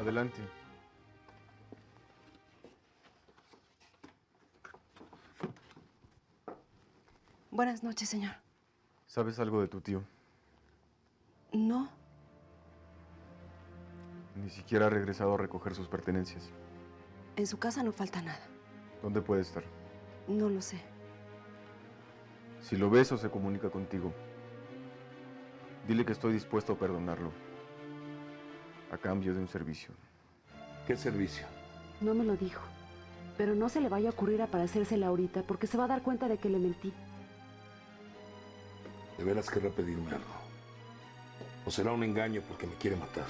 Adelante. Buenas noches, señor. ¿Sabes algo de tu tío? No. Ni siquiera ha regresado a recoger sus pertenencias. En su casa no falta nada. ¿Dónde puede estar? No lo sé. Si lo ves o se comunica contigo, dile que estoy dispuesto a perdonarlo, a cambio de un servicio. ¿Qué servicio? No me lo dijo. Pero no se le vaya a ocurrir aparecérsela ahorita porque se va a dar cuenta de que le mentí. De veras querrá pedirme algo. O será un engaño porque me quiere matar.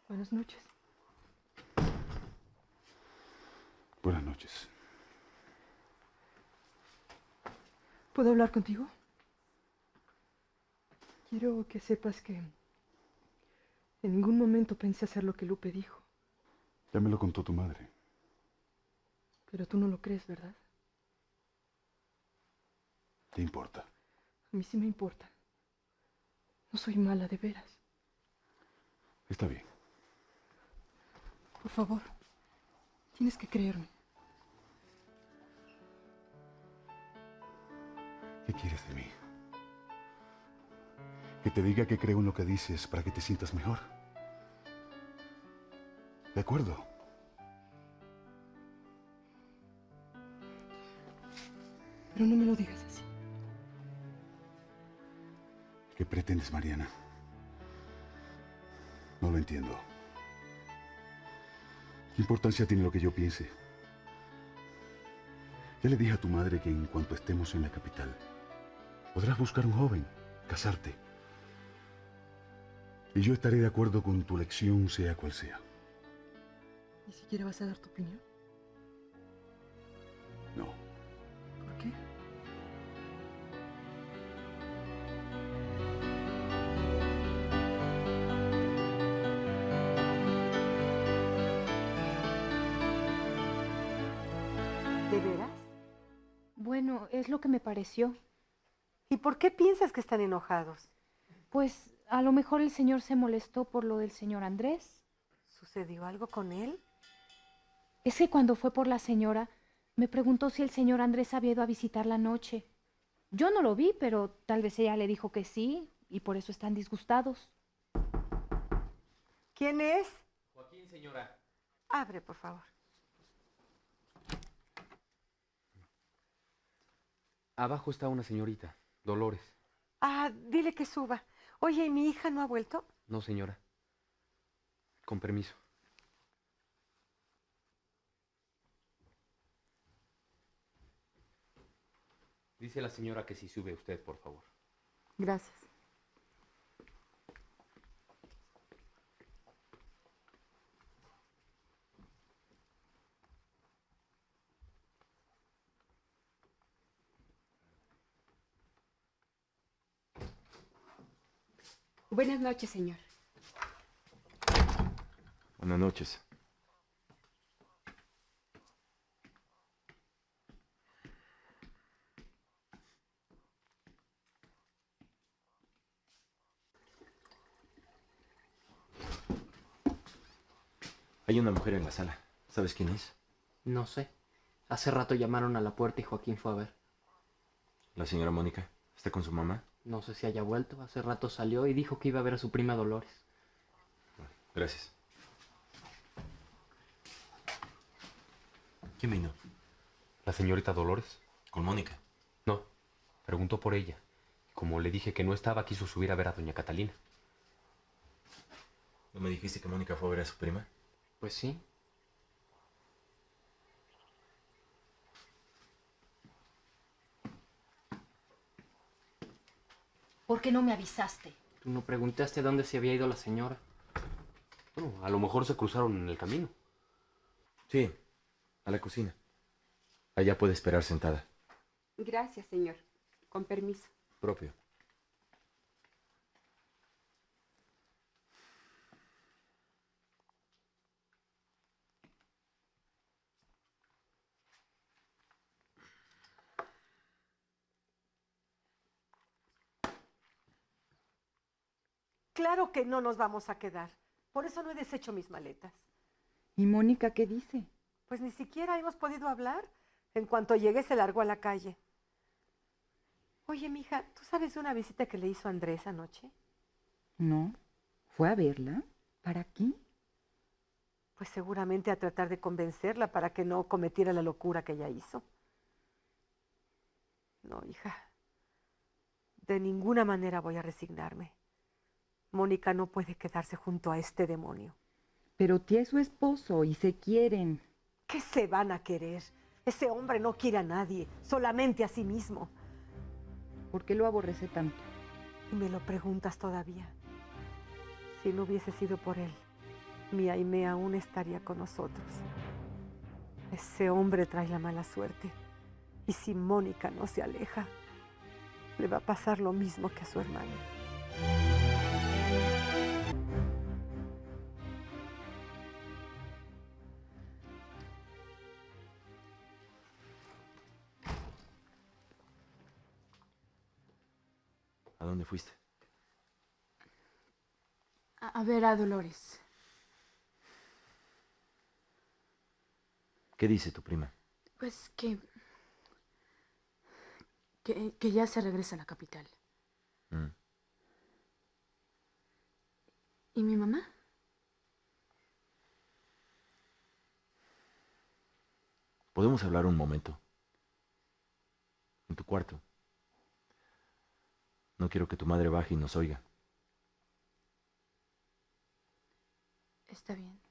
Buenas noches. Buenas noches. ¿Puedo hablar contigo? Quiero que sepas que en ningún momento pensé hacer lo que Lupe dijo. Ya me lo contó tu madre. Pero tú no lo crees, ¿verdad? ¿Qué importa? A mí sí me importa. No soy mala, de veras. Está bien. Por favor, tienes que creerme. ¿Qué quieres de mí? ¿Que te diga que creo en lo que dices para que te sientas mejor? ¿De acuerdo? Pero no me lo digas así. ¿Qué pretendes, Mariana? No lo entiendo. ¿Qué importancia tiene lo que yo piense? Ya le dije a tu madre que en cuanto estemos en la capital, podrás buscar un joven, casarte. Y yo estaré de acuerdo con tu elección, sea cual sea. ¿Ni siquiera vas a dar tu opinión? No. ¿Por qué? ¿De veras? Bueno, es lo que me pareció. ¿Y por qué piensas que están enojados? Pues a lo mejor el señor se molestó por lo del señor Andrés. ¿Sucedió algo con él? Es que cuando fue por la señora, me preguntó si el señor Andrés había ido a visitarla anoche. Yo no lo vi, pero tal vez ella le dijo que sí, y por eso están disgustados. ¿Quién es? Joaquín, señora. Abre, por favor. Abajo está una señorita, Dolores. Ah, dile que suba. Oye, ¿y mi hija no ha vuelto? No, señora. Con permiso. Dice la señora que si sube usted, por favor. Gracias. Buenas noches, señor. Buenas noches. Hay una mujer en la sala. ¿Sabes quién es? No sé. Hace rato llamaron a la puerta y Joaquín fue a ver. La señora Mónica. ¿Está con su mamá? No sé si haya vuelto. Hace rato salió y dijo que iba a ver a su prima Dolores. Bueno, gracias. ¿Quién vino? ¿La señorita Dolores? ¿Con Mónica? No. Preguntó por ella. Como le dije que no estaba, quiso subir a ver a doña Catalina. ¿No me dijiste que Mónica fue a ver a su prima? Pues sí. ¿Por qué no me avisaste? Tú no preguntaste dónde se había ido la señora. Bueno, a lo mejor se cruzaron en el camino. Sí, a la cocina. Allá puede esperar sentada. Gracias, señor. Con permiso. Propio. Claro que no nos vamos a quedar. Por eso no he deshecho mis maletas. ¿Y Mónica qué dice? Pues ni siquiera hemos podido hablar. En cuanto llegué, se largó a la calle. Oye, mija, ¿tú sabes de una visita que le hizo Andrés anoche? No. ¿Fue a verla? ¿Para qué? Pues seguramente a tratar de convencerla para que no cometiera la locura que ella hizo. No, hija. De ninguna manera voy a resignarme. Mónica no puede quedarse junto a este demonio. Pero tía es su esposo y se quieren. ¿Qué se van a querer? Ese hombre no quiere a nadie, solamente a sí mismo. ¿Por qué lo aborrece tanto? Y me lo preguntas todavía. Si no hubiese sido por él, mi Aimé aún estaría con nosotros. Ese hombre trae la mala suerte. Y si Mónica no se aleja, le va a pasar lo mismo que a su hermano. ¿A dónde fuiste? A ver a Dolores. ¿Qué dice tu prima? Pues que ya se regresa a la capital. ¿Y mi mamá? ¿Podemos hablar un momento? En tu cuarto. No quiero que tu madre baje y nos oiga. Está bien.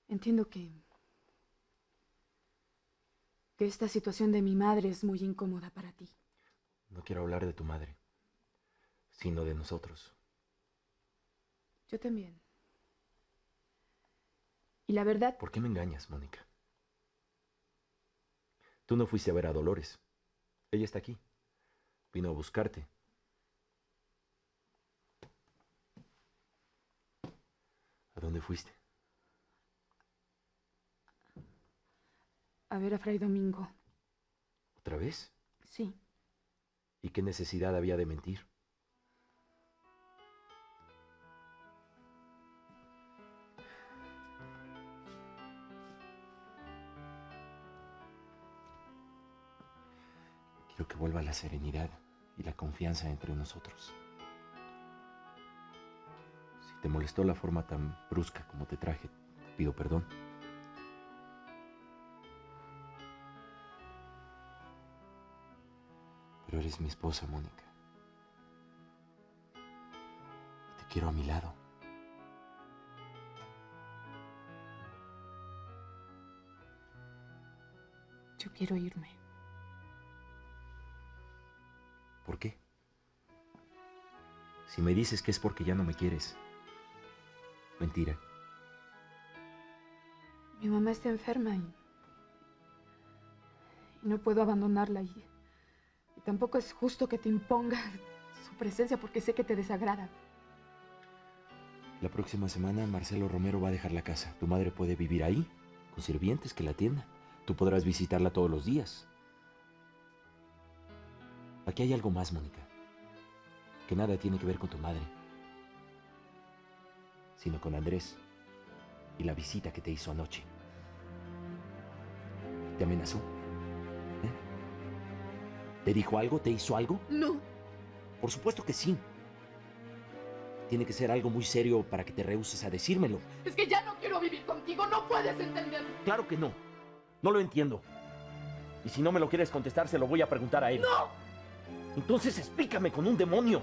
Entiendo que esta situación de mi madre es muy incómoda para ti. No quiero hablar de tu madre, sino de nosotros. Yo también. Y la verdad... ¿Por qué me engañas, Mónica? Tú no fuiste a ver a Dolores. Ella está aquí. Vino a buscarte. ¿A dónde fuiste? A ver a Fray Domingo. ¿Otra vez? Sí. ¿Y qué necesidad había de mentir? Quiero que vuelva la serenidad y la confianza entre nosotros. Si te molestó la forma tan brusca como te traje, te pido perdón. Pero eres mi esposa, Mónica. Y te quiero a mi lado. Yo quiero irme. ¿Por qué? Si me dices que es porque ya no me quieres. Mentira. Mi mamá está enferma y no puedo abandonarla y tampoco es justo que te imponga su presencia porque sé que te desagrada. La próxima semana Marcelo Romero va a dejar la casa. Tu madre puede vivir ahí, con sirvientes que la atiendan. Tú podrás visitarla todos los días. Aquí hay algo más, Mónica, que nada tiene que ver con tu madre, sino con Andrés y la visita que te hizo anoche. ¿Te amenazó? ¿Te dijo algo? ¿Te hizo algo? No. Por supuesto que sí. Tiene que ser algo muy serio para que te rehúses a decírmelo. Es que ya no quiero vivir contigo, no puedes entenderlo. Claro que no. No lo entiendo. Y si no me lo quieres contestar, se lo voy a preguntar a él. ¡No! Entonces explícame con un demonio.